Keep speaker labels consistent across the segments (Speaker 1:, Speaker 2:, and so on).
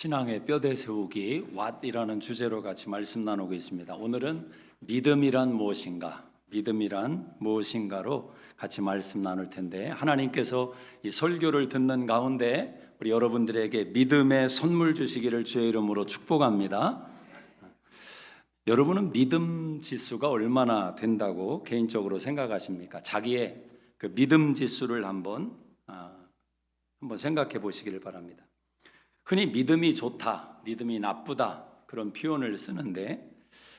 Speaker 1: 신앙의 뼈대 세우기 왓이라는 주제로 같이 말씀 나누고 있습니다. 오늘은 믿음이란 무엇인가, 믿음이란 무엇인가로 같이 말씀 나눌 텐데, 하나님께서 이 설교를 듣는 가운데 우리 여러분들에게 믿음의 선물 주시기를 주의 이름으로 축복합니다. 여러분은 믿음 지수가 얼마나 된다고 개인적으로 생각하십니까? 자기의 그 믿음 지수를 한번 생각해 보시기를 바랍니다. 흔히 믿음이 좋다, 믿음이 나쁘다 그런 표현을 쓰는데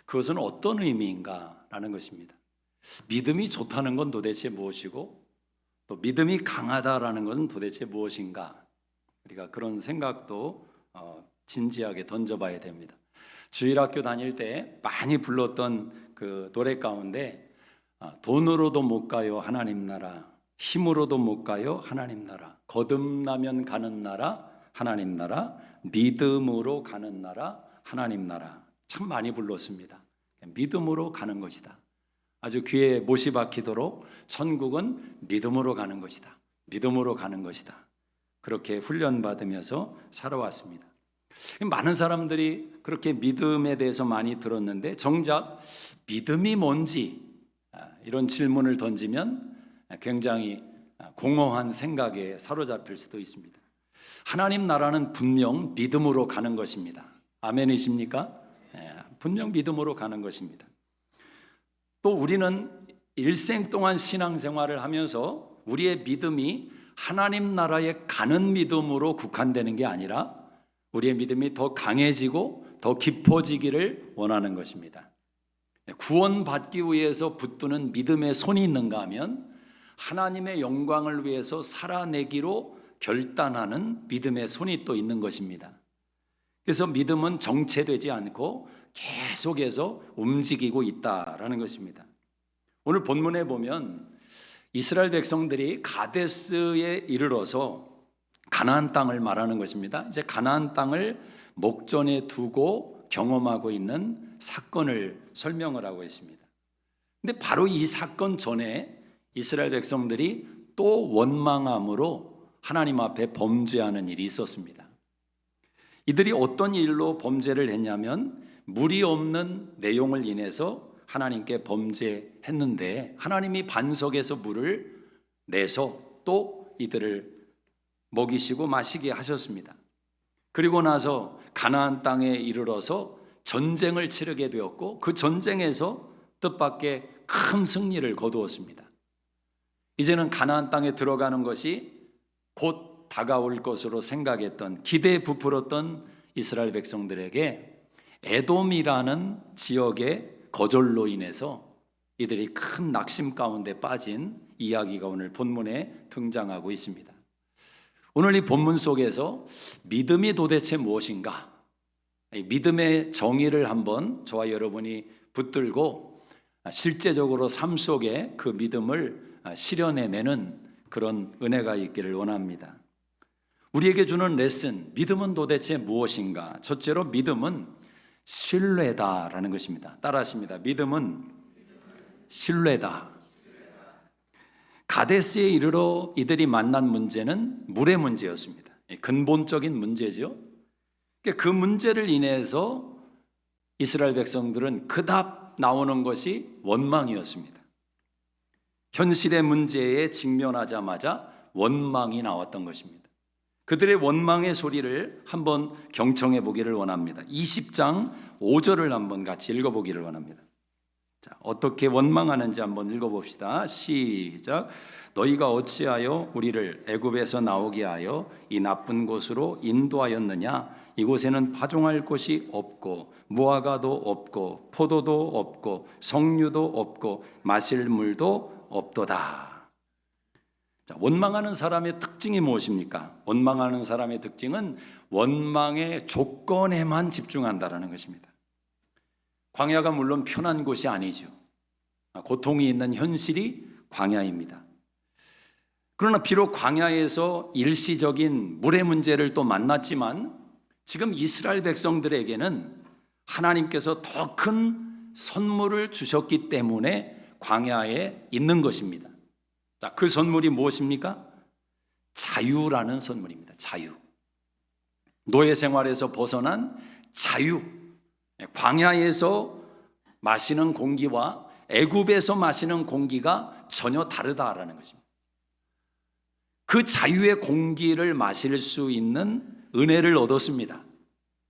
Speaker 1: 그것은 어떤 의미인가라는 것입니다. 믿음이 좋다는 건 도대체 무엇이고 또 믿음이 강하다라는 것은 도대체 무엇인가? 우리가 그런 생각도 진지하게 던져봐야 됩니다. 주일학교 다닐 때 많이 불렀던 그 노래 가운데 돈으로도 못 가요 하나님 나라, 힘으로도 못 가요 하나님 나라, 거듭나면 가는 나라 하나님 나라, 믿음으로 가는 나라 하나님 나라, 참 많이 불렀습니다. 믿음으로 가는 것이다. 아주 귀에 못이 박히도록 천국은 믿음으로 가는 것이다, 믿음으로 가는 것이다, 그렇게 훈련받으면서 살아왔습니다. 많은 사람들이 그렇게 믿음에 대해서 많이 들었는데 정작 믿음이 뭔지 이런 질문을 던지면 굉장히 공허한 생각에 사로잡힐 수도 있습니다. 하나님 나라는 분명 믿음으로 가는 것입니다. 아멘이십니까? 분명 믿음으로 가는 것입니다. 또 우리는 일생 동안 신앙생활을 하면서 우리의 믿음이 하나님 나라에 가는 믿음으로 국한되는 게 아니라 우리의 믿음이 더 강해지고 더 깊어지기를 원하는 것입니다. 구원받기 위해서 붙드는 믿음의 손이 있는가 하면 하나님의 영광을 위해서 살아내기로 결단하는 믿음의 손이 또 있는 것입니다. 그래서 믿음은 정체되지 않고 계속해서 움직이고 있다라는 것입니다. 오늘 본문에 보면 이스라엘 백성들이 가데스에 이르러서 가나안 땅을 말하는 것입니다. 이제 가나안 땅을 목전에 두고 경험하고 있는 사건을 설명을 하고 있습니다. 근데 바로 이 사건 전에 이스라엘 백성들이 또 원망함으로 하나님 앞에 범죄하는 일이 있었습니다. 이들이 어떤 일로 범죄를 했냐면 물이 없는 내용을 인해서 하나님께 범죄했는데 하나님이 반석에서 물을 내서 또 이들을 먹이시고 마시게 하셨습니다. 그리고 나서 가나안 땅에 이르러서 전쟁을 치르게 되었고 그 전쟁에서 뜻밖의 큰 승리를 거두었습니다. 이제는 가나안 땅에 들어가는 것이 곧 다가올 것으로 생각했던, 기대에 부풀었던 이스라엘 백성들에게 에돔이라는 지역의 거절로 인해서 이들이 큰 낙심 가운데 빠진 이야기가 오늘 본문에 등장하고 있습니다. 오늘 이 본문 속에서 믿음이 도대체 무엇인가? 믿음의 정의를 한번 저와 여러분이 붙들고 실제적으로 삶 속에 그 믿음을 실현해내는 그런 은혜가 있기를 원합니다. 우리에게 주는 레슨, 믿음은 도대체 무엇인가? 첫째로 믿음은 신뢰다라는 것입니다. 따라하십니다. 믿음은 신뢰다. 가데스에 이르러 이들이 만난 문제는 물의 문제였습니다. 근본적인 문제죠. 그 문제를 인해서 이스라엘 백성들은 그답 나오는 것이 원망이었습니다. 현실의 문제에 직면하자마자 원망이 나왔던 것입니다. 그들의 원망의 소리를 한번 경청해 보기를 원합니다. 20장 5절을 한번 같이 읽어보기를 원합니다. 자, 어떻게 원망하는지 한번 읽어봅시다. 시작. 너희가 어찌하여 우리를 애굽에서 나오게 하여 이 나쁜 곳으로 인도하였느냐? 이곳에는 파종할 곳이 없고 무화과도 없고 포도도 없고 석류도 없고 마실 물도 없도다. 자, 원망하는 사람의 특징이 무엇입니까? 원망하는 사람의 특징은 원망의 조건에만 집중한다라는 것입니다. 광야가 물론 편한 곳이 아니죠. 고통이 있는 현실이 광야입니다. 그러나 비록 광야에서 일시적인 물의 문제를 또 만났지만 지금 이스라엘 백성들에게는 하나님께서 더 큰 선물을 주셨기 때문에 광야에 있는 것입니다. 자, 그 선물이 무엇입니까? 자유라는 선물입니다. 자유. 노예 생활에서 벗어난 자유, 광야에서 마시는 공기와 애굽에서 마시는 공기가 전혀 다르다라는 것입니다. 그 자유의 공기를 마실 수 있는 은혜를 얻었습니다.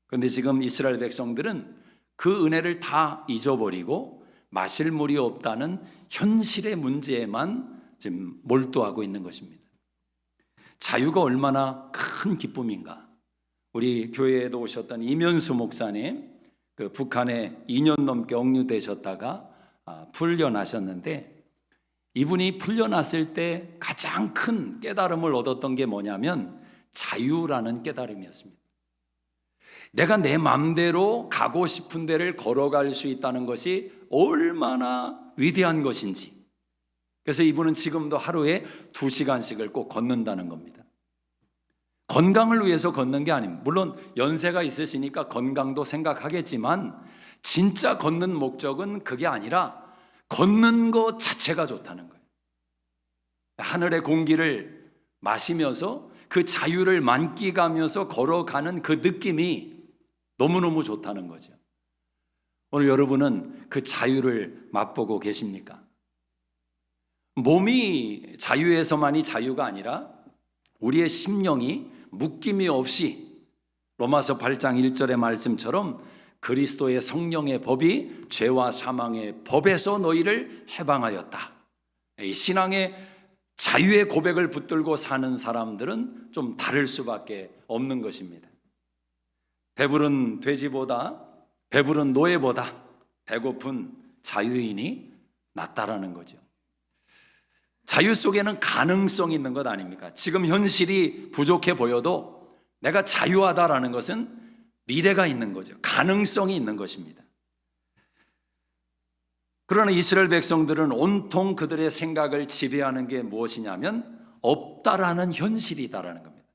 Speaker 1: 그런데 지금 이스라엘 백성들은 그 은혜를 다 잊어버리고 마실 물이 없다는 현실의 문제에만 지금 몰두하고 있는 것입니다. 자유가 얼마나 큰 기쁨인가. 우리 교회에도 오셨던 이면수 목사님, 그 북한에 2년 넘게 억류되셨다가 풀려나셨는데, 이분이 풀려났을 때 가장 큰 깨달음을 얻었던 게 뭐냐면 자유라는 깨달음이었습니다. 내가 내 마음대로 가고 싶은 데를 걸어갈 수 있다는 것이 얼마나 위대한 것인지. 그래서 이분은 지금도 하루에 2시간씩을 꼭 걷는다는 겁니다. 건강을 위해서 걷는 게 아닙니다. 물론 연세가 있으시니까 건강도 생각하겠지만 진짜 걷는 목적은 그게 아니라 걷는 것 자체가 좋다는 거예요. 하늘의 공기를 마시면서 그 자유를 만끽하면서 걸어가는 그 느낌이 너무너무 좋다는 거죠. 오늘 여러분은 그 자유를 맛보고 계십니까? 몸이 자유에서만이 자유가 아니라 우리의 심령이 묶임이 없이 로마서 8장 1절의 말씀처럼 그리스도의 성령의 법이 죄와 사망의 법에서 너희를 해방하였다. 이 신앙의 자유의 고백을 붙들고 사는 사람들은 좀 다를 수밖에 없는 것입니다. 배부른 돼지보다, 배부른 노예보다 배고픈 자유인이 낫다라는 거죠. 자유 속에는 가능성이 있는 것 아닙니까? 지금 현실이 부족해 보여도 내가 자유하다라는 것은 미래가 있는 거죠. 가능성이 있는 것입니다. 그러나 이스라엘 백성들은 온통 그들의 생각을 지배하는 게 무엇이냐면 없다라는 현실이다라는 겁니다.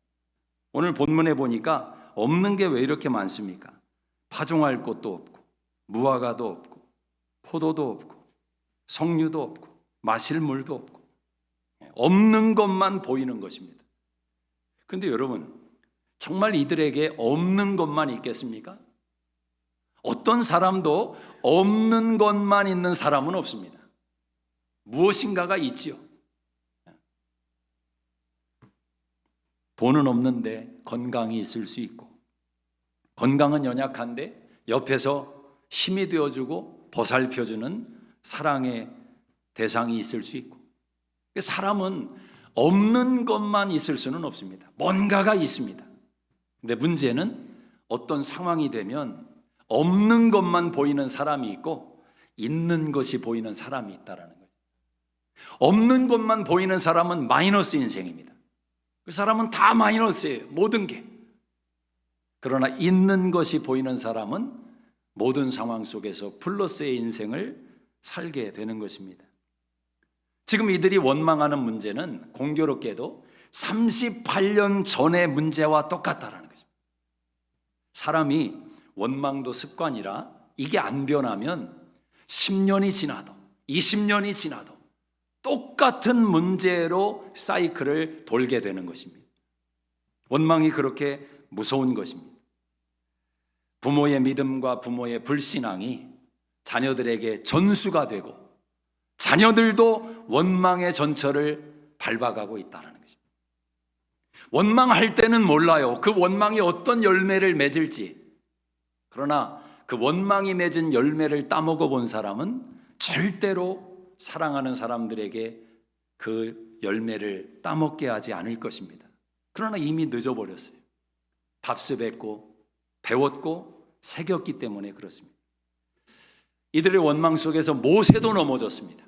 Speaker 1: 오늘 본문에 보니까 없는 게 왜 이렇게 많습니까? 파종할 곳도 없고 무화과도 없고 포도도 없고 석류도 없고 마실 물도 없고 없는 것만 보이는 것입니다. 그런데 여러분, 정말 이들에게 없는 것만 있겠습니까? 어떤 사람도 없는 것만 있는 사람은 없습니다. 무엇인가가 있지요. 돈은 없는데 건강이 있을 수 있고, 건강은 연약한데 옆에서 힘이 되어주고 보살펴주는 사랑의 대상이 있을 수 있고, 사람은 없는 것만 있을 수는 없습니다. 뭔가가 있습니다. 근데 문제는 어떤 상황이 되면 없는 것만 보이는 사람이 있고 있는 것이 보이는 사람이 있다는 거예요. 없는 것만 보이는 사람은 마이너스 인생입니다. 그 사람은 다 마이너스예요. 모든 게. 그러나 있는 것이 보이는 사람은 모든 상황 속에서 플러스의 인생을 살게 되는 것입니다. 지금 이들이 원망하는 문제는 공교롭게도 38년 전의 문제와 똑같다라는 것입니다. 사람이 원망도 습관이라 이게 안 변하면 10년이 지나도 20년이 지나도 똑같은 문제로 사이클을 돌게 되는 것입니다. 원망이 그렇게 무서운 것입니다. 부모의 믿음과 부모의 불신앙이 자녀들에게 전수가 되고 자녀들도 원망의 전철을 밟아가고 있다는 것입니다. 원망할 때는 몰라요. 그 원망이 어떤 열매를 맺을지. 그러나 그 원망이 맺은 열매를 따먹어 본 사람은 절대로 사랑하는 사람들에게 그 열매를 따먹게 하지 않을 것입니다. 그러나 이미 늦어버렸어요. 답습했고 배웠고 새겼기 때문에 그렇습니다. 이들의 원망 속에서 모세도 넘어졌습니다.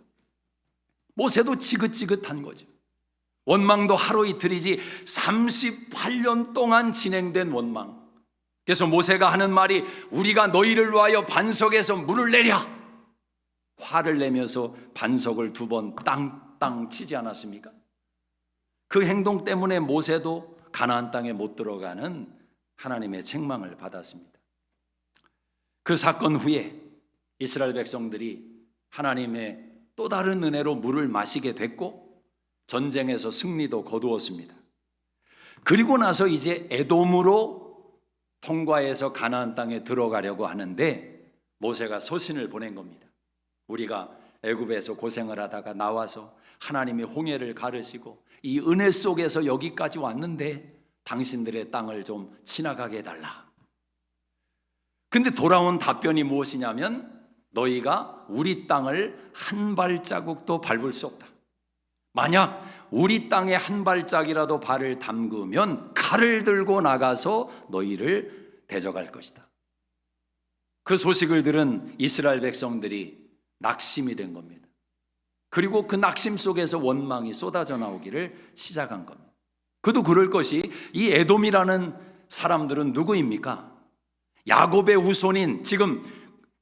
Speaker 1: 모세도 지긋지긋한 거죠. 원망도 하루 이틀이지 38년 동안 진행된 원망. 그래서 모세가 하는 말이 우리가 너희를 위하여 반석에서 물을 내랴. 화를 내면서 반석을 2번 땅땅 치지 않았습니까? 그 행동 때문에 모세도 가나안 땅에 못 들어가는 하나님의 책망을 받았습니다. 그 사건 후에 이스라엘 백성들이 하나님의 또 다른 은혜로 물을 마시게 됐고 전쟁에서 승리도 거두었습니다. 그리고 나서 이제 에돔으로 통과해서 가나안 땅에 들어가려고 하는데 모세가 서신을 보낸 겁니다. 우리가 애굽에서 고생을 하다가 나와서 하나님이 홍해를 가르시고 이 은혜 속에서 여기까지 왔는데 당신들의 땅을 좀 지나가게 해달라. 근데 돌아온 답변이 무엇이냐면 너희가 우리 땅을 한 발자국도 밟을 수 없다. 만약 우리 땅에 한 발짝이라도 발을 담그면 칼을 들고 나가서 너희를 대적할 것이다. 그 소식을 들은 이스라엘 백성들이 낙심이 된 겁니다. 그리고 그 낙심 속에서 원망이 쏟아져 나오기를 시작한 겁니다. 그도 그럴 것이 이 에돔이라는 사람들은 누구입니까? 야곱의 후손인 지금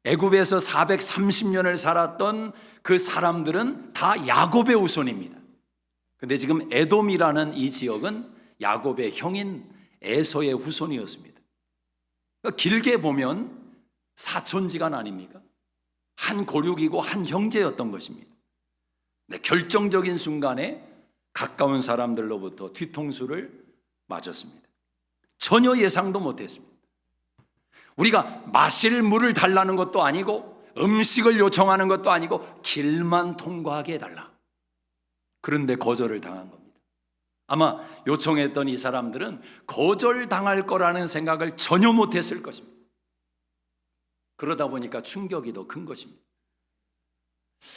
Speaker 1: 애굽에서 430년을 살았던 그 사람들은 다 야곱의 후손입니다. 근데 지금 에돔이라는 이 지역은 야곱의 형인 에서의 후손이었습니다. 그러니까 길게 보면 사촌지간 아닙니까? 한 고륙이고 한 형제였던 것입니다. 네, 결정적인 순간에 가까운 사람들로부터 뒤통수를 맞았습니다. 전혀 예상도 못했습니다. 우리가 마실 물을 달라는 것도 아니고 음식을 요청하는 것도 아니고 길만 통과하게 해달라. 그런데 거절을 당한 겁니다. 아마 요청했던 이 사람들은 거절당할 거라는 생각을 전혀 못했을 것입니다. 그러다 보니까 충격이 더 큰 것입니다.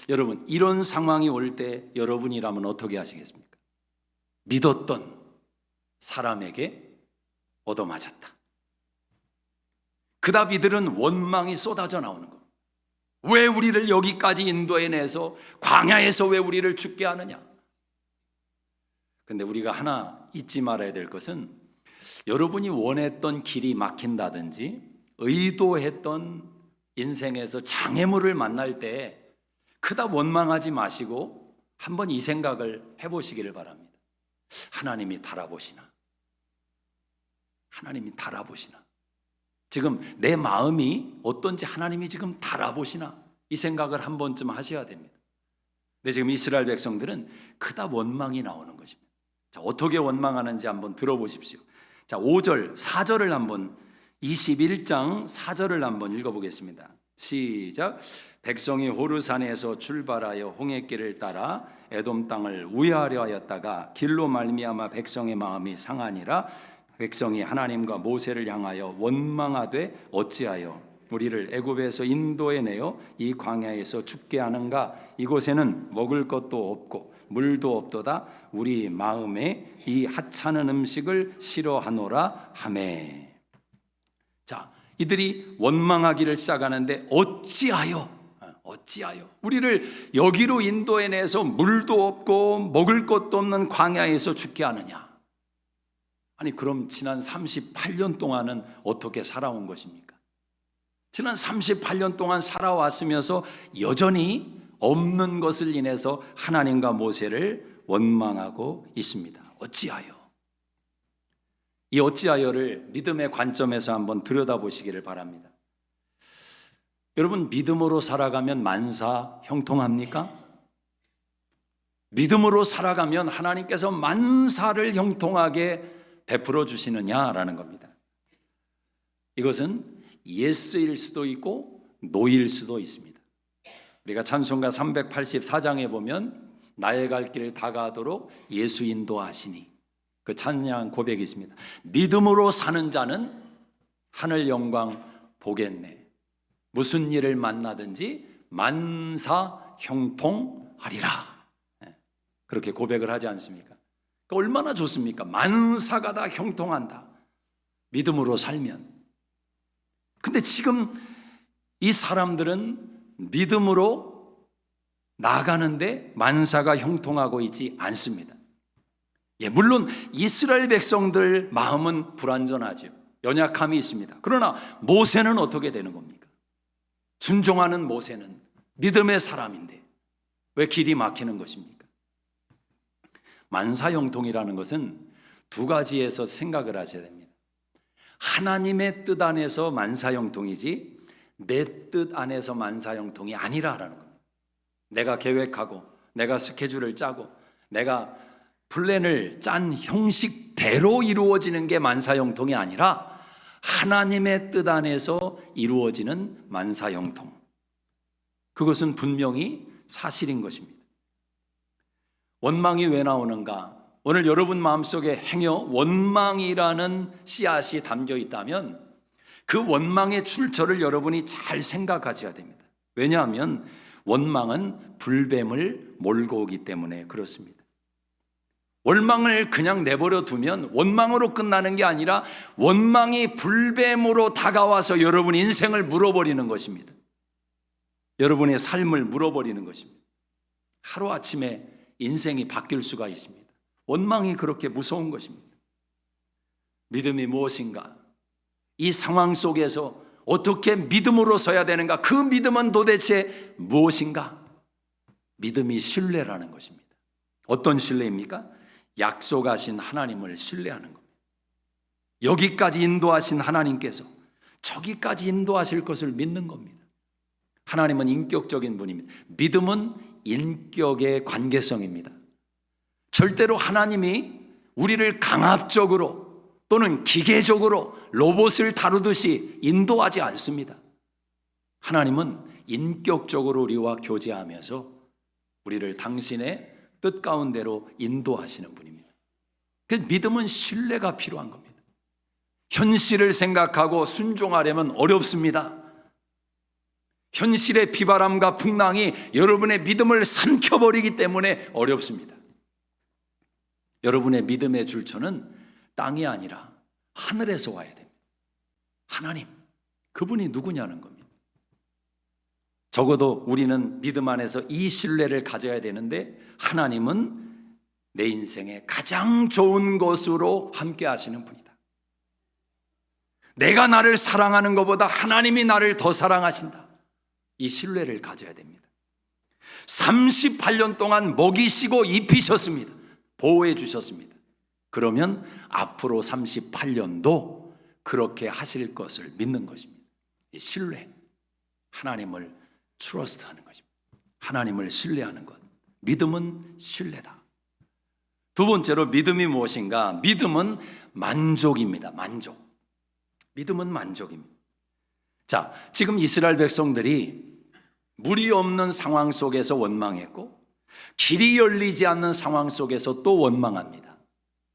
Speaker 1: 여러분, 이런 상황이 올 때 여러분이라면 어떻게 하시겠습니까? 믿었던 사람에게 얻어맞았다. 그다 이들은 원망이 쏟아져 나오는 겁니다. 왜 우리를 여기까지 인도해내서 광야에서 왜 우리를 죽게 하느냐? 근데 우리가 하나 잊지 말아야 될 것은 여러분이 원했던 길이 막힌다든지 의도했던 인생에서 장애물을 만날 때 그다 원망하지 마시고 한번 이 생각을 해보시기를 바랍니다. 하나님이 달아보시나? 하나님이 달아보시나? 지금 내 마음이 어떤지 하나님이 지금 달아보시나? 이 생각을 한 번쯤 하셔야 됩니다. 근데 지금 이스라엘 백성들은 그다 원망이 나오는 것입니다. 자, 어떻게 원망하는지 한번 들어보십시오. 자, 5절, 4절을 한번 21장 4절을 한번 읽어보겠습니다. 시작. 백성이 호르산에서 출발하여 홍해길을 따라 에돔 땅을 우회하려 하였다가 길로 말미암아 백성의 마음이 상하니라. 백성이 하나님과 모세를 향하여 원망하되 어찌하여 우리를 애굽에서 인도해 내어 이 광야에서 죽게 하는가? 이곳에는 먹을 것도 없고 물도 없도다. 우리 마음에 이 하찮은 음식을 싫어하노라 하매. 자, 이들이 원망하기를 시작하는데 어찌하여 우리를 여기로 인도해 내서 물도 없고 먹을 것도 없는 광야에서 죽게 하느냐? 아니, 그럼 지난 38년 동안은 어떻게 살아온 것입니까? 지난 38년 동안 살아왔으면서 여전히 없는 것을 인해서 하나님과 모세를 원망하고 있습니다. 어찌하여? 이 어찌하여를 믿음의 관점에서 한번 들여다보시기를 바랍니다. 여러분, 믿음으로 살아가면 만사 형통합니까? 믿음으로 살아가면 하나님께서 만사를 형통하게 베풀어 주시느냐라는 겁니다. 이것은 예스일 수도 있고 노일 수도 있습니다. 우리가 찬송가 384장에 보면 나의 갈 길을 다가도록 예수 인도하시니, 그 찬양 고백이 있습니다. 믿음으로 사는 자는 하늘 영광 보겠네. 무슨 일을 만나든지 만사 형통하리라. 그렇게 고백을 하지 않습니까? 얼마나 좋습니까? 만사가 다 형통한다. 믿음으로 살면. 근데 지금 이 사람들은 믿음으로 나아가는데 만사가 형통하고 있지 않습니다. 물론 이스라엘 백성들 마음은 불완전하죠. 연약함이 있습니다. 그러나 모세는 어떻게 되는 겁니까? 순종하는 모세는 믿음의 사람인데 왜 길이 막히는 것입니까? 만사형통이라는 것은 두 가지에서 생각을 하셔야 됩니다. 하나님의 뜻 안에서 만사형통이지 내 뜻 안에서 만사형통이 아니라라는 겁니다. 내가 계획하고 내가 스케줄을 짜고 내가 플랜을 짠 형식대로 이루어지는 게 만사형통이 아니라 하나님의 뜻 안에서 이루어지는 만사형통. 그것은 분명히 사실인 것입니다. 원망이 왜 나오는가? 오늘 여러분 마음속에 행여 원망이라는 씨앗이 담겨 있다면 그 원망의 출처를 여러분이 잘 생각하셔야 됩니다. 왜냐하면 원망은 불뱀을 몰고 오기 때문에 그렇습니다. 원망을 그냥 내버려 두면 원망으로 끝나는 게 아니라 원망이 불뱀으로 다가와서 여러분 인생을 물어버리는 것입니다. 여러분의 삶을 물어버리는 것입니다. 하루아침에 인생이 바뀔 수가 있습니다. 원망이 그렇게 무서운 것입니다. 믿음이 무엇인가? 이 상황 속에서 어떻게 믿음으로 서야 되는가? 그 믿음은 도대체 무엇인가? 믿음이 신뢰라는 것입니다. 어떤 신뢰입니까? 약속하신 하나님을 신뢰하는 겁니다. 여기까지 인도하신 하나님께서 저기까지 인도하실 것을 믿는 겁니다. 하나님은 인격적인 분입니다. 믿음은 인격의 관계성입니다. 절대로 하나님이 우리를 강압적으로 또는 기계적으로 로봇을 다루듯이 인도하지 않습니다. 하나님은 인격적으로 우리와 교제하면서 우리를 당신의 뜻 가운데로 인도하시는 분입니다. 그래서 믿음은 신뢰가 필요한 겁니다. 현실을 생각하고 순종하려면 어렵습니다. 현실의 비바람과 풍랑이 여러분의 믿음을 삼켜버리기 때문에 어렵습니다. 여러분의 믿음의 출처는 땅이 아니라 하늘에서 와야 됩니다. 하나님, 그분이 누구냐는 겁니다. 적어도 우리는 믿음 안에서 이 신뢰를 가져야 되는데 하나님은 내 인생의 가장 좋은 것으로 함께 하시는 분이다. 내가 나를 사랑하는 것보다 하나님이 나를 더 사랑하신다. 이 신뢰를 가져야 됩니다. 38년 동안 먹이시고 입히셨습니다. 보호해 주셨습니다. 그러면 앞으로 38년도 그렇게 하실 것을 믿는 것입니다. 이 신뢰, 하나님을 트러스트하는 것입니다. 하나님을 신뢰하는 것. 믿음은 신뢰다. 두 번째로 믿음이 무엇인가? 믿음은 만족입니다. 만족. 믿음은 만족입니다. 자, 지금 이스라엘 백성들이 물이 없는 상황 속에서 원망했고 길이 열리지 않는 상황 속에서 또 원망합니다.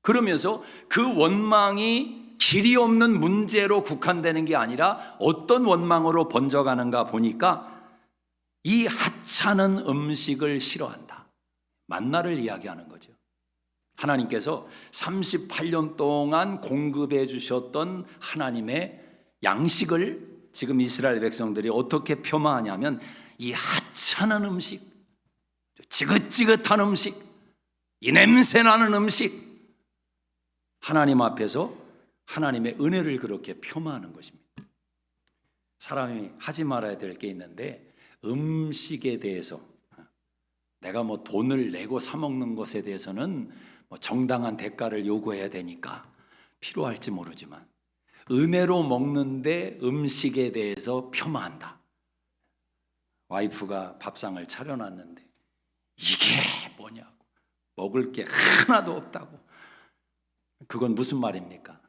Speaker 1: 그러면서 그 원망이 길이 없는 문제로 국한되는 게 아니라 어떤 원망으로 번져가는가 보니까 이 하찮은 음식을 싫어한다. 만나를 이야기하는 거죠. 하나님께서 38년 동안 공급해 주셨던 하나님의 양식을 지금 이스라엘 백성들이 어떻게 폄하하냐면 이 하찮은 음식, 지긋지긋한 음식, 이 냄새나는 음식, 하나님 앞에서 하나님의 은혜를 그렇게 폄하하는 것입니다. 사람이 하지 말아야 될 게 있는데 음식에 대해서 내가 뭐 돈을 내고 사 먹는 것에 대해서는 뭐 정당한 대가를 요구해야 되니까 필요할지 모르지만 은혜로 먹는데 음식에 대해서 폄하한다. 와이프가 밥상을 차려놨는데 이게 뭐냐고, 먹을 게 하나도 없다고. 그건 무슨 말입니까?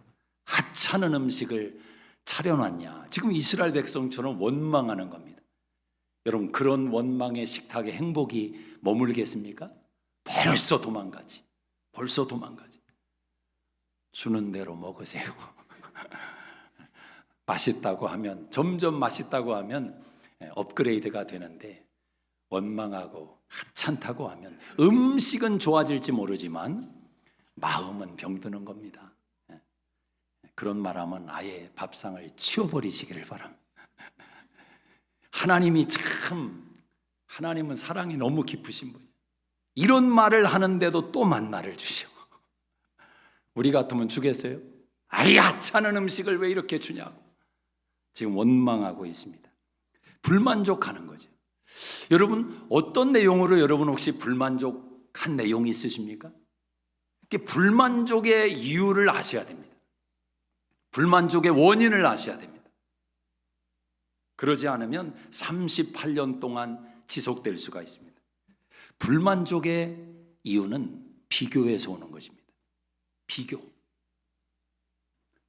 Speaker 1: 하찮은 음식을 차려놨냐. 지금 이스라엘 백성처럼 원망하는 겁니다. 여러분, 그런 원망의 식탁에 행복이 머물겠습니까? 벌써 도망가지. 벌써 도망가지. 주는 대로 먹으세요. 맛있다고 하면, 점점 맛있다고 하면 업그레이드가 되는데 원망하고 하찮다고 하면 음식은 좋아질지 모르지만 마음은 병드는 겁니다. 그런 말하면 아예 밥상을 치워버리시기를 바랍니다. 하나님은 사랑이 너무 깊으신 분이에요. 이런 말을 하는데도 또 만나를 주셔. 우리 같으면 주겠어요? 아이 하찮은 음식을 왜 이렇게 주냐고. 지금 원망하고 있습니다. 불만족하는 거죠. 여러분, 어떤 내용으로 여러분 혹시 불만족한 내용이 있으십니까? 불만족의 이유를 아셔야 됩니다. 불만족의 원인을 아셔야 됩니다. 그러지 않으면 38년 동안 지속될 수가 있습니다. 불만족의 이유는 비교에서 오는 것입니다. 비교.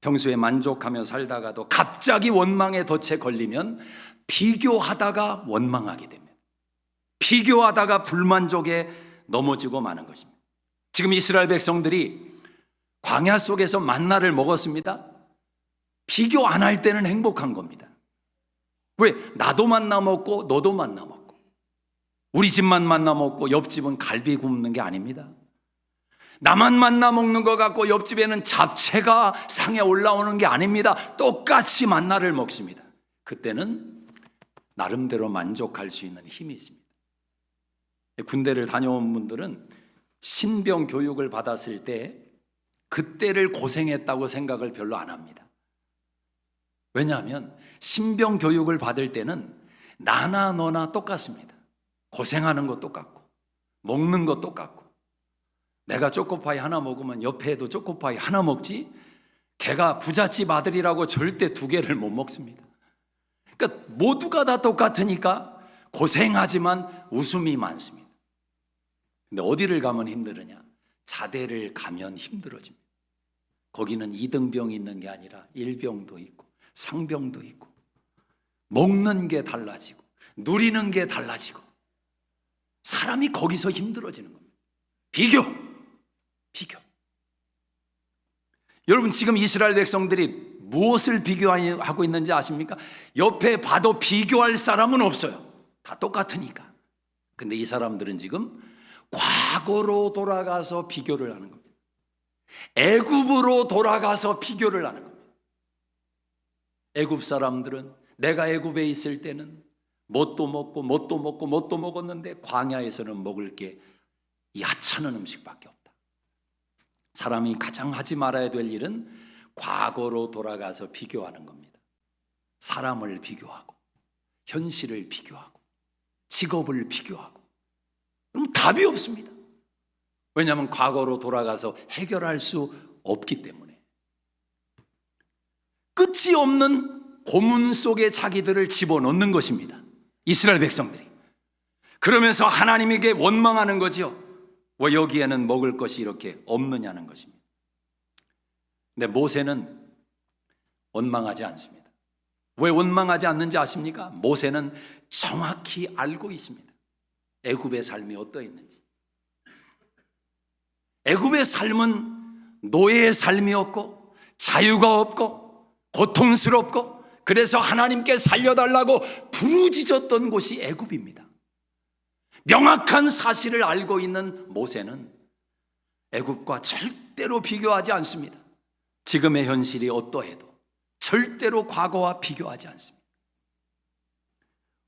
Speaker 1: 평소에 만족하며 살다가도 갑자기 원망의 덫에 걸리면 비교하다가 원망하게 됩니다. 비교하다가 불만족에 넘어지고 마는 것입니다. 지금 이스라엘 백성들이 광야 속에서 만나를 먹었습니다. 비교 안 할 때는 행복한 겁니다. 왜? 나도 만나 먹고 너도 만나 먹고 우리 집만 만나 먹고 옆집은 갈비 굽는 게 아닙니다. 나만 만나 먹는 것 같고 옆집에는 잡채가 상에 올라오는 게 아닙니다. 똑같이 만나를 먹습니다. 그때는 나름대로 만족할 수 있는 힘이 있습니다. 군대를 다녀온 분들은 신병 교육을 받았을 때 그때를 고생했다고 생각을 별로 안 합니다. 왜냐하면 신병 교육을 받을 때는 나나 너나 똑같습니다. 고생하는 거 똑같고 먹는 거 똑같고 내가 초코파이 하나 먹으면 옆에도 초코파이 하나 먹지 걔가 부잣집 아들이라고 절대 2개를 못 먹습니다. 그러니까 모두가 다 똑같으니까 고생하지만 웃음이 많습니다. 근데 어디를 가면 힘들으냐? 자대를 가면 힘들어집니다. 거기는 2등병이 있는 게 아니라 1병도 있고 상병도 있고 먹는 게 달라지고 누리는 게 달라지고 사람이 거기서 힘들어지는 겁니다. 비교. 여러분 지금 이스라엘 백성들이 무엇을 비교하고 있는지 아십니까? 옆에 봐도 비교할 사람은 없어요. 다 똑같으니까. 근데 이 사람들은 지금 과거로 돌아가서 비교를 하는 겁니다. 애굽으로 돌아가서 비교를 하는 겁니다. 애굽 사람들은 내가 애굽에 있을 때는 뭣도 먹고 뭣도 먹고 뭣도 먹었는데 광야에서는 먹을 게 이 하찮은 음식밖에 없다. 사람이 가장 하지 말아야 될 일은 과거로 돌아가서 비교하는 겁니다. 사람을 비교하고 현실을 비교하고 직업을 비교하고 그럼 답이 없습니다. 왜냐하면 과거로 돌아가서 해결할 수 없기 때문에. 끝이 없는 고문 속에 자기들을 집어넣는 것입니다. 이스라엘 백성들이. 그러면서 하나님에게 원망하는 거지요. 왜 여기에는 먹을 것이 이렇게 없느냐는 것입니다. 근데 모세는 원망하지 않습니다. 왜 원망하지 않는지 아십니까? 모세는 정확히 알고 있습니다. 애굽의 삶이 어떠했는지. 애굽의 삶은 노예의 삶이었고 자유가 없고 고통스럽고 그래서 하나님께 살려달라고 부르짖었던 곳이 애굽입니다. 명확한 사실을 알고 있는 모세는 애굽과 절대로 비교하지 않습니다. 지금의 현실이 어떠해도 절대로 과거와 비교하지 않습니다.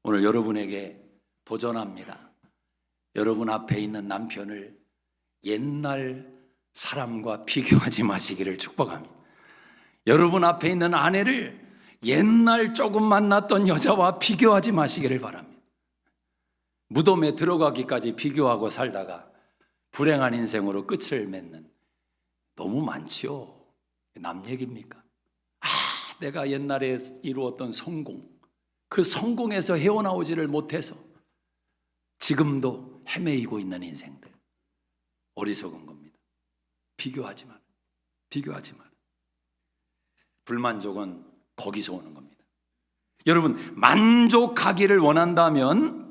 Speaker 1: 오늘 여러분에게 도전합니다. 여러분 앞에 있는 남편을 옛날 사람과 비교하지 마시기를 축복합니다. 여러분 앞에 있는 아내를 옛날 조금 만났던 여자와 비교하지 마시기를 바랍니다. 무덤에 들어가기까지 비교하고 살다가 불행한 인생으로 끝을 맺는 너무 많지요. 남 얘기입니까? 내가 옛날에 이루었던 성공, 그 성공에서 헤어나오지를 못해서 지금도 헤매이고 있는 인생들. 어리석은 겁니다. 비교하지 마라. 비교하지 마라. 불만족은 거기서 오는 겁니다. 여러분, 만족하기를 원한다면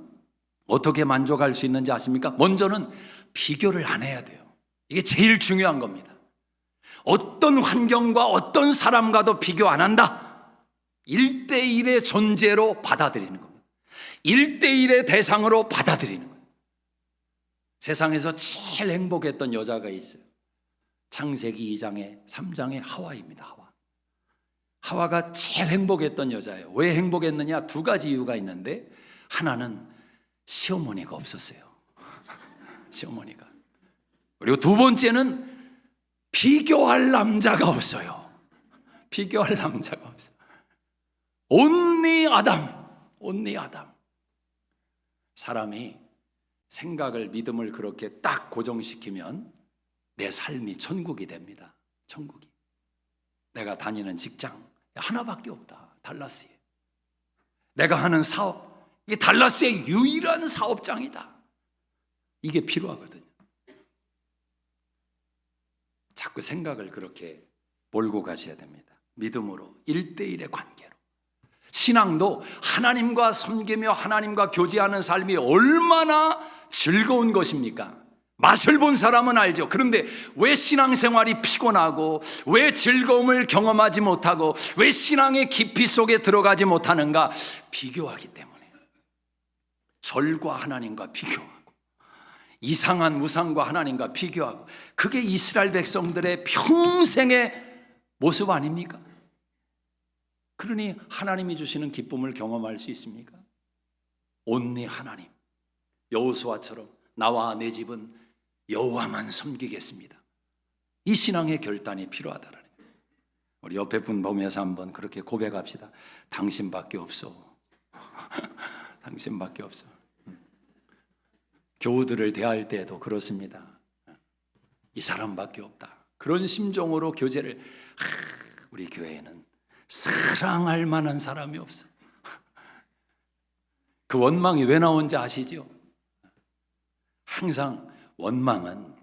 Speaker 1: 어떻게 만족할 수 있는지 아십니까? 먼저는 비교를 안 해야 돼요. 이게 제일 중요한 겁니다. 어떤 환경과 어떤 사람과도 비교 안 한다. 1대1의 존재로 받아들이는 겁니다. 1대1의 대상으로 받아들이는 거예요. 세상에서 제일 행복했던 여자가 있어요. 창세기 2장에 3장의 하와입니다. 하와가 제일 행복했던 여자예요. 왜 행복했느냐? 2가지 이유가 있는데 하나는 시어머니가 없었어요. 시어머니가. 그리고 2번째는 비교할 남자가 없어요. 비교할 남자가 없어요. 온리 아담. 사람이 생각을 믿음을 그렇게 딱 고정시키면 내 삶이 천국이 됩니다. 천국이. 내가 다니는 직장 하나밖에 없다. 달라스에. 내가 하는 사업 이게 달라스의 유일한 사업장이다. 이게 필요하거든요. 자꾸 생각을 그렇게 몰고 가셔야 됩니다. 믿음으로 1대1의 관계로. 신앙도 하나님과 섬기며 하나님과 교제하는 삶이 얼마나 즐거운 것입니까? 맛을 본 사람은 알죠. 그런데 왜 신앙생활이 피곤하고 왜 즐거움을 경험하지 못하고 왜 신앙의 깊이 속에 들어가지 못하는가? 비교하기 때문에. 절과 하나님과 비교하고 이상한 우상과 하나님과 비교하고, 그게 이스라엘 백성들의 평생의 모습 아닙니까? 그러니 하나님이 주시는 기쁨을 경험할 수 있습니까? 온리 하나님, 여호수아처럼 나와 내 집은 여호와만 섬기겠습니다. 이 신앙의 결단이 필요하다라는 거예요. 우리 옆에 분 보면서 한번 그렇게 고백합시다. 당신밖에 없어. 당신밖에 없어. 교우들을 대할 때도 그렇습니다. 이 사람밖에 없다. 그런 심정으로 교제를, 우리 교회에는 사랑할 만한 사람이 없어. 그 원망이 왜 나온지 아시죠? 항상 원망은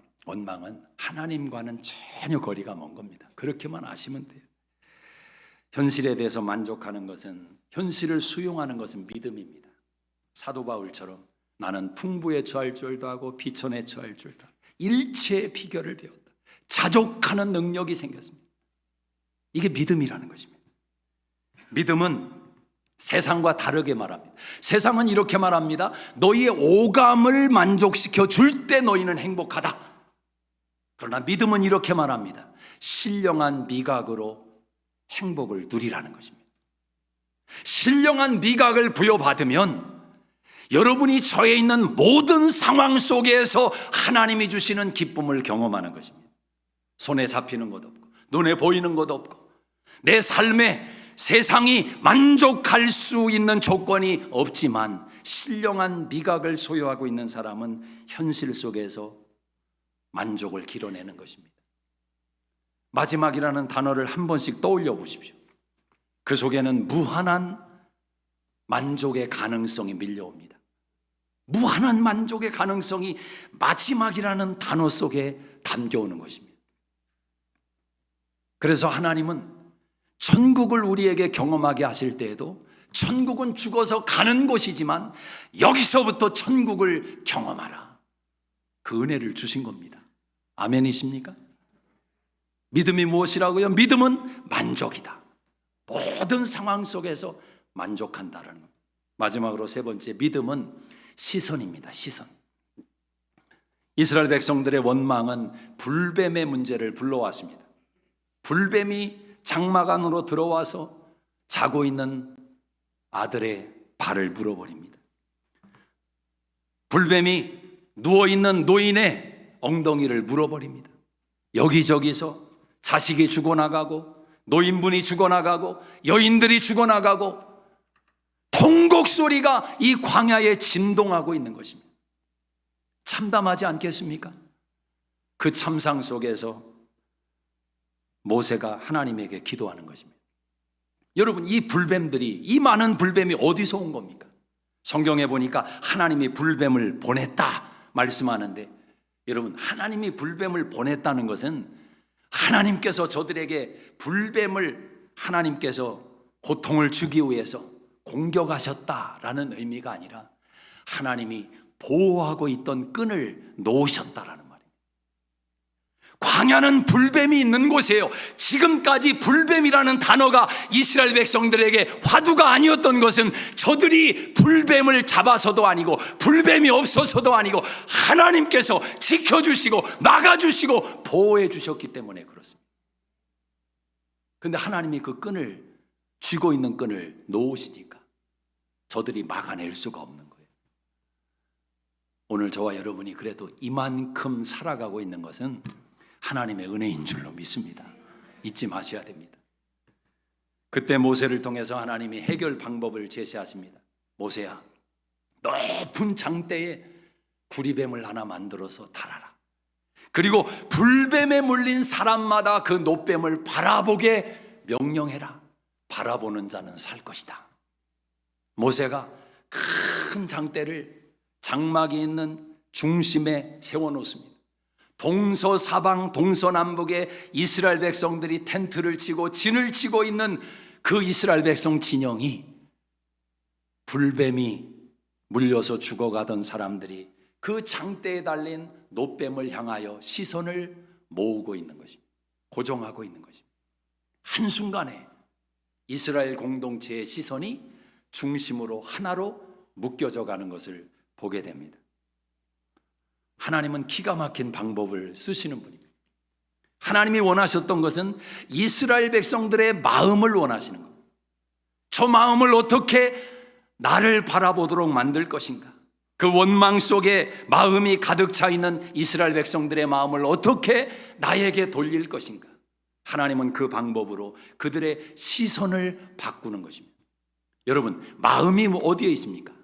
Speaker 1: 하나님과는 전혀 거리가 먼 겁니다. 그렇게만 아시면 돼요. 현실에 대해서 만족하는 것은, 현실을 수용하는 것은 믿음입니다. 사도 바울처럼 나는 풍부에 처할 줄도 하고 비천에 처할 줄도 하고 일체의 비결을 배웠다. 자족하는 능력이 생겼습니다. 이게 믿음이라는 것입니다. 믿음은 세상과 다르게 말합니다. 세상은 이렇게 말합니다. 너희의 오감을 만족시켜 줄 때 너희는 행복하다. 그러나 믿음은 이렇게 말합니다. 신령한 미각으로 행복을 누리라는 것입니다. 신령한 미각을 부여받으면 여러분이 처해 있는 모든 상황 속에서 하나님이 주시는 기쁨을 경험하는 것입니다. 손에 잡히는 것 없고 눈에 보이는 것 없고 내 삶에 세상이 만족할 수 있는 조건이 없지만 신령한 미각을 소유하고 있는 사람은 현실 속에서 만족을 길어내는 것입니다. 마지막이라는 단어를 한 번씩 떠올려 보십시오. 그 속에는 무한한 만족의 가능성이 밀려옵니다. 무한한 만족의 가능성이 마지막이라는 단어 속에 담겨오는 것입니다. 그래서 하나님은 천국을 우리에게 경험하게 하실 때에도, 천국은 죽어서 가는 곳이지만 여기서부터 천국을 경험하라, 그 은혜를 주신 겁니다. 아멘이십니까? 믿음이 무엇이라고요? 믿음은 만족이다. 모든 상황 속에서 만족한다라는 것. 마지막으로 세 번째, 믿음은 시선입니다. 시선. 이스라엘 백성들의 원망은 불뱀의 문제를 불러왔습니다. 불뱀이 장막 안으로 들어와서 자고 있는 아들의 발을 물어버립니다. 불뱀이 누워있는 노인의 엉덩이를 물어버립니다. 여기저기서 자식이 죽어나가고 노인분이 죽어나가고 여인들이 죽어나가고 통곡 소리가 이 광야에 진동하고 있는 것입니다. 참담하지 않겠습니까? 그 참상 속에서 모세가 하나님에게 기도하는 것입니다. 여러분, 이 불뱀들이, 이 많은 불뱀이 어디서 온 겁니까? 성경에 보니까 하나님이 불뱀을 보냈다 말씀하는데, 여러분, 하나님이 불뱀을 보냈다는 것은 하나님께서 저들에게 불뱀을 하나님께서 고통을 주기 위해서 공격하셨다라는 의미가 아니라 하나님이 보호하고 있던 끈을 놓으셨다라는 말입니다. 광야는 불뱀이 있는 곳이에요. 지금까지 불뱀이라는 단어가 이스라엘 백성들에게 화두가 아니었던 것은 저들이 불뱀을 잡아서도 아니고 불뱀이 없어서도 아니고 하나님께서 지켜주시고 막아주시고 보호해 주셨기 때문에 그렇습니다. 그런데 하나님이 그 끈을, 쥐고 있는 끈을 놓으시니까 저들이 막아낼 수가 없는 거예요. 오늘 저와 여러분이 그래도 이만큼 살아가고 있는 것은 하나님의 은혜인 줄로 믿습니다. 잊지 마셔야 됩니다. 그때 모세를 통해서 하나님이 해결 방법을 제시하십니다. 모세야, 높은 장대에 구리뱀을 하나 만들어서 달아라. 그리고 불뱀에 물린 사람마다 그 노뱀을 바라보게 명령해라. 바라보는 자는 살 것이다. 모세가 큰 장대를 장막이 있는 중심에 세워놓습니다. 동서사방 동서남북에 이스라엘 백성들이 텐트를 치고 진을 치고 있는 그 이스라엘 백성 진영이 불뱀이 물려서 죽어가던 사람들이 그 장대에 달린 놋뱀을 향하여 시선을 모으고 있는 것입니다. 고정하고 있는 것입니다. 한순간에 이스라엘 공동체의 시선이 중심으로 하나로 묶여져 가는 것을 보게 됩니다. 하나님은 기가 막힌 방법을 쓰시는 분입니다. 하나님이 원하셨던 것은 이스라엘 백성들의 마음을 원하시는 겁니다. 저 마음을 어떻게 나를 바라보도록 만들 것인가? 그 원망 속에 마음이 가득 차 있는 이스라엘 백성들의 마음을 어떻게 나에게 돌릴 것인가? 하나님은 그 방법으로 그들의 시선을 바꾸는 것입니다. 여러분, 마음이 어디에 있습니까?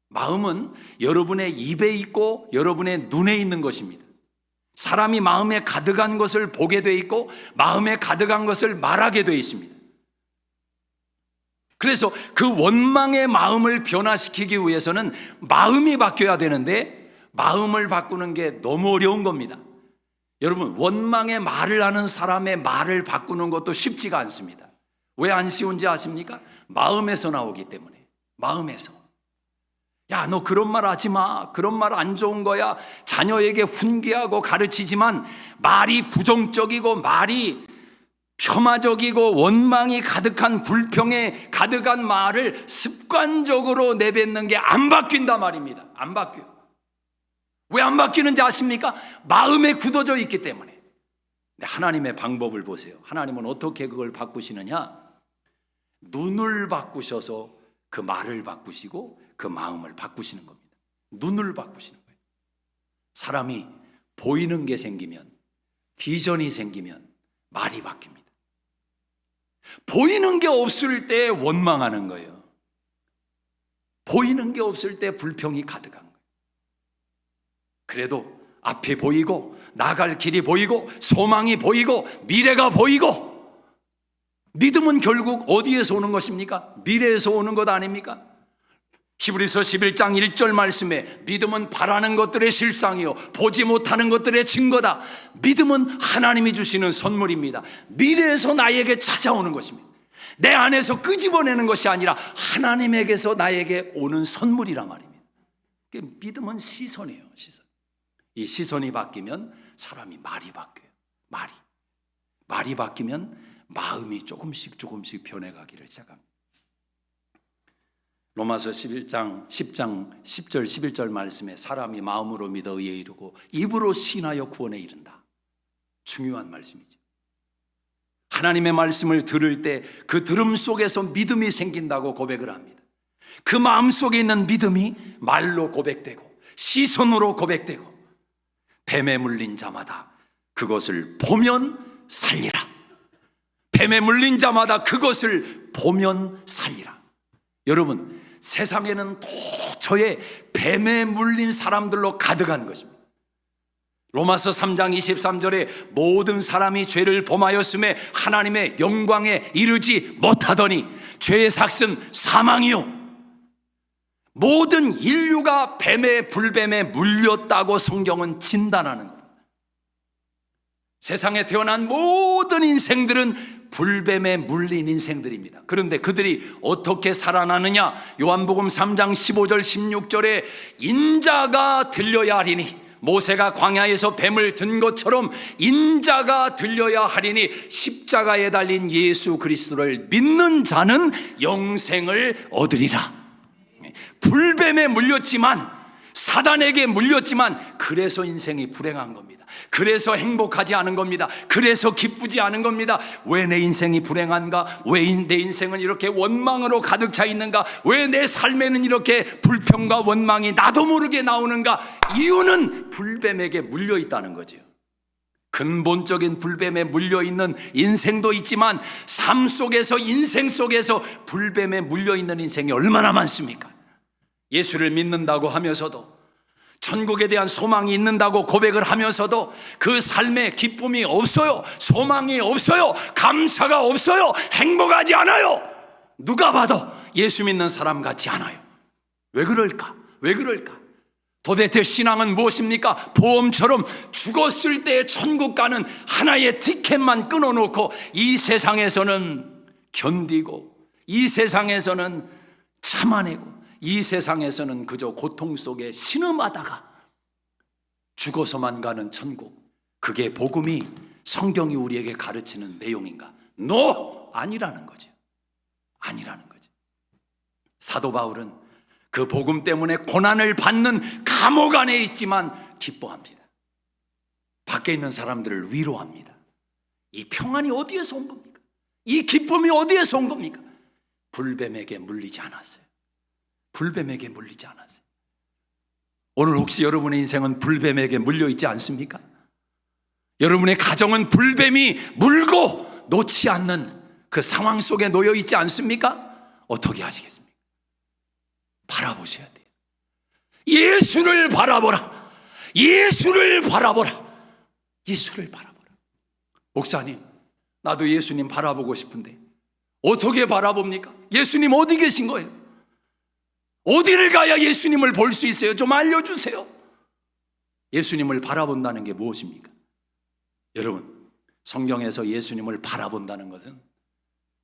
Speaker 1: 마음은 여러분의 입에 있고 여러분의 눈에 있는 것입니다. 사람이 마음에 가득한 것을 보게 돼 있고 마음에 가득한 것을 말하게 돼 있습니다. 그래서 그 원망의 마음을 변화시키기 위해서는 마음이 바뀌어야 되는데 마음을 바꾸는 게 너무 어려운 겁니다. 여러분, 원망의 말을 하는 사람의 말을 바꾸는 것도 쉽지가 않습니다. 왜 안 쉬운지 아십니까? 마음에서 나오기 때문에. 마음에서. 야, 너 그런 말 하지 마. 그런 말 안 좋은 거야. 자녀에게 훈계하고 가르치지만 말이 부정적이고 말이 폄하적이고 원망이 가득한 불평에 가득한 말을 습관적으로 내뱉는 게 안 바뀐단 말입니다. 안 바뀌어요. 왜 안 바뀌는지 아십니까? 마음에 굳어져 있기 때문에. 근데 하나님의 방법을 보세요. 하나님은 어떻게 그걸 바꾸시느냐? 눈을 바꾸셔서 그 말을 바꾸시고 그 마음을 바꾸시는 겁니다. 눈을 바꾸시는 거예요. 사람이 보이는 게 생기면, 비전이 생기면 말이 바뀝니다. 보이는 게 없을 때 원망하는 거예요. 보이는 게 없을 때 불평이 가득한 거예요. 그래도 앞이 보이고 나갈 길이 보이고 소망이 보이고 미래가 보이고, 믿음은 결국 어디에서 오는 것입니까? 미래에서 오는 것 아닙니까? 히브리서 11장 1절 말씀에 믿음은 바라는 것들의 실상이요 보지 못하는 것들의 증거다. 믿음은 하나님이 주시는 선물입니다. 미래에서 나에게 찾아오는 것입니다. 내 안에서 끄집어내는 것이 아니라 하나님에게서 나에게 오는 선물이란 말입니다. 믿음은 시선이에요. 시선. 이 시선이 바뀌면 사람이 말이 바뀌어요. 말이 바뀌면 마음이 조금씩 변해가기를 시작합니다. 로마서 10장 10절 11절 말씀에 사람이 마음으로 믿어 의에 이르고 입으로 신하여 구원에 이른다. 중요한 말씀이죠. 하나님의 말씀을 들을 때 그 들음 속에서 믿음이 생긴다고 고백을 합니다. 그 마음 속에 있는 믿음이 말로 고백되고 시선으로 고백되고, 뱀에 물린 자마다 그것을 보면 살리라. 뱀에 물린 자마다 그것을 보면 살리라. 여러분, 세상에는 도처에 뱀에 물린 사람들로 가득한 것입니다. 로마서 3장 23절에 모든 사람이 죄를 범하였음에 하나님의 영광에 이르지 못하더니 죄의 삭은 사망이요. 모든 인류가 불뱀에 물렸다고 성경은 진단하는 겁니다. 세상에 태어난 모든 인생들은 불뱀에 물린 인생들입니다. 그런데 그들이 어떻게 살아나느냐? 요한복음 3장 15절 16절에 인자가 들려야 하리니, 모세가 광야에서 뱀을 든 것처럼 인자가 들려야 하리니 십자가에 달린 예수 그리스도를 믿는 자는 영생을 얻으리라. 불뱀에 물렸지만, 사단에게 물렸지만, 그래서 인생이 불행한 겁니다. 그래서 행복하지 않은 겁니다. 그래서 기쁘지 않은 겁니다. 왜 내 인생이 불행한가? 왜 내 인생은 이렇게 원망으로 가득 차 있는가? 왜 내 삶에는 이렇게 불평과 원망이 나도 모르게 나오는가? 이유는 불뱀에게 물려 있다는 거죠. 근본적인 불뱀에 물려있는 인생도 있지만 삶 속에서, 인생 속에서 불뱀에 물려있는 인생이 얼마나 많습니까? 예수를 믿는다고 하면서도, 천국에 대한 소망이 있는다고 고백을 하면서도 그 삶에 기쁨이 없어요. 소망이 없어요. 감사가 없어요. 행복하지 않아요. 누가 봐도 예수 믿는 사람 같지 않아요. 왜 그럴까? 도대체 신앙은 무엇입니까? 보험처럼 죽었을 때 천국 가는 하나의 티켓만 끊어놓고 이 세상에서는 견디고, 이 세상에서는 참아내고, 이 세상에서는 그저 고통 속에 신음하다가 죽어서만 가는 천국, 그게 복음이, 성경이 우리에게 가르치는 내용인가? 아니라는 거죠. 아니라는 거죠. 사도 바울은 그 복음 때문에 고난을 받는 감옥 안에 있지만 기뻐합니다. 밖에 있는 사람들을 위로합니다. 이 평안이 어디에서 온 겁니까? 이 기쁨이 어디에서 온 겁니까? 불뱀에게 물리지 않았어요. 불뱀에게 물리지 않았어요. 오늘 혹시 여러분의 인생은 불뱀에게 물려 있지 않습니까? 여러분의 가정은 불뱀이 물고 놓지 않는 그 상황 속에 놓여 있지 않습니까? 어떻게 하시겠습니까? 바라보셔야 돼요. 예수를 바라보라. 예수를 바라보라. 예수를 바라보라. 목사님, 나도 예수님 바라보고 싶은데 어떻게 바라봅니까? 예수님 어디 계신 거예요? 어디를 가야 예수님을 볼 수 있어요? 좀 알려주세요. 예수님을 바라본다는 게 무엇입니까? 여러분, 성경에서 예수님을 바라본다는 것은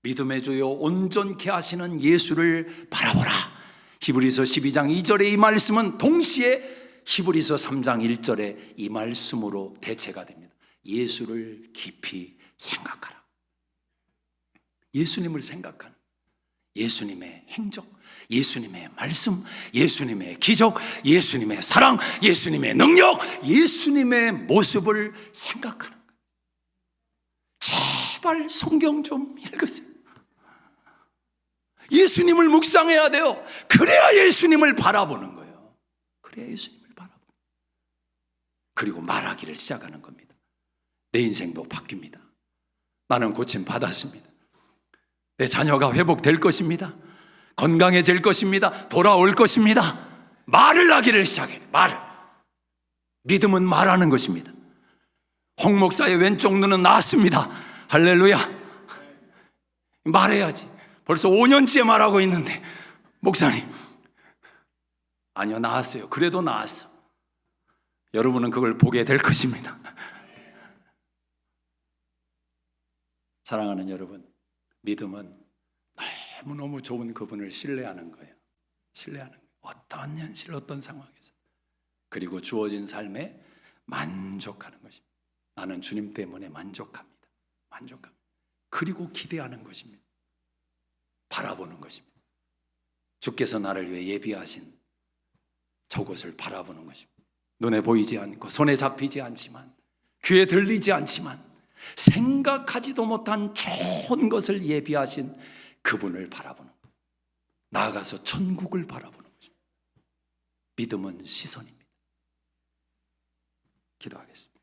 Speaker 1: 믿음의 주요 온전케 하시는 예수를 바라보라. 히브리서 12장 2절의 이 말씀은 동시에 히브리서 3장 1절의 이 말씀으로 대체가 됩니다. 예수를 깊이 생각하라. 예수님을 생각하는, 예수님의 행적, 예수님의 말씀, 예수님의 기적, 예수님의 사랑, 예수님의 능력, 예수님의 모습을 생각하는 거예요. 제발 성경 좀 읽으세요. 예수님을 묵상해야 돼요. 그래야 예수님을 바라보는 거예요. 그래야 예수님을 바라보는 거예요. 그리고 말하기를 시작하는 겁니다. 내 인생도 바뀝니다. 나는 고침 받았습니다. 내 자녀가 회복될 것입니다. 건강해질 것입니다. 돌아올 것입니다. 말을 하기를 시작해요. 말을. 믿음은 말하는 것입니다. 홍 목사의 왼쪽 눈은 나았습니다. 할렐루야. 말해야지. 벌써 5년째 말하고 있는데, 목사님, 아니요, 나았어요. 그래도 나았어. 여러분은 그걸 보게 될 것입니다. 사랑하는 여러분, 믿음은 너무너무 좋은 그분을 신뢰하는 거예요. 신뢰하는 거예요. 어떤 현실, 어떤 상황에서. 그리고 주어진 삶에 만족하는 것입니다. 나는 주님 때문에 만족합니다. 만족합니다. 그리고 기대하는 것입니다. 바라보는 것입니다. 주께서 나를 위해 예비하신 저곳을 바라보는 것입니다. 눈에 보이지 않고 손에 잡히지 않지만, 귀에 들리지 않지만, 생각하지도 못한 좋은 것을 예비하신 그분을 바라보는 것. 나아가서 천국을 바라보는 것입니다. 믿음은 시선입니다. 기도하겠습니다.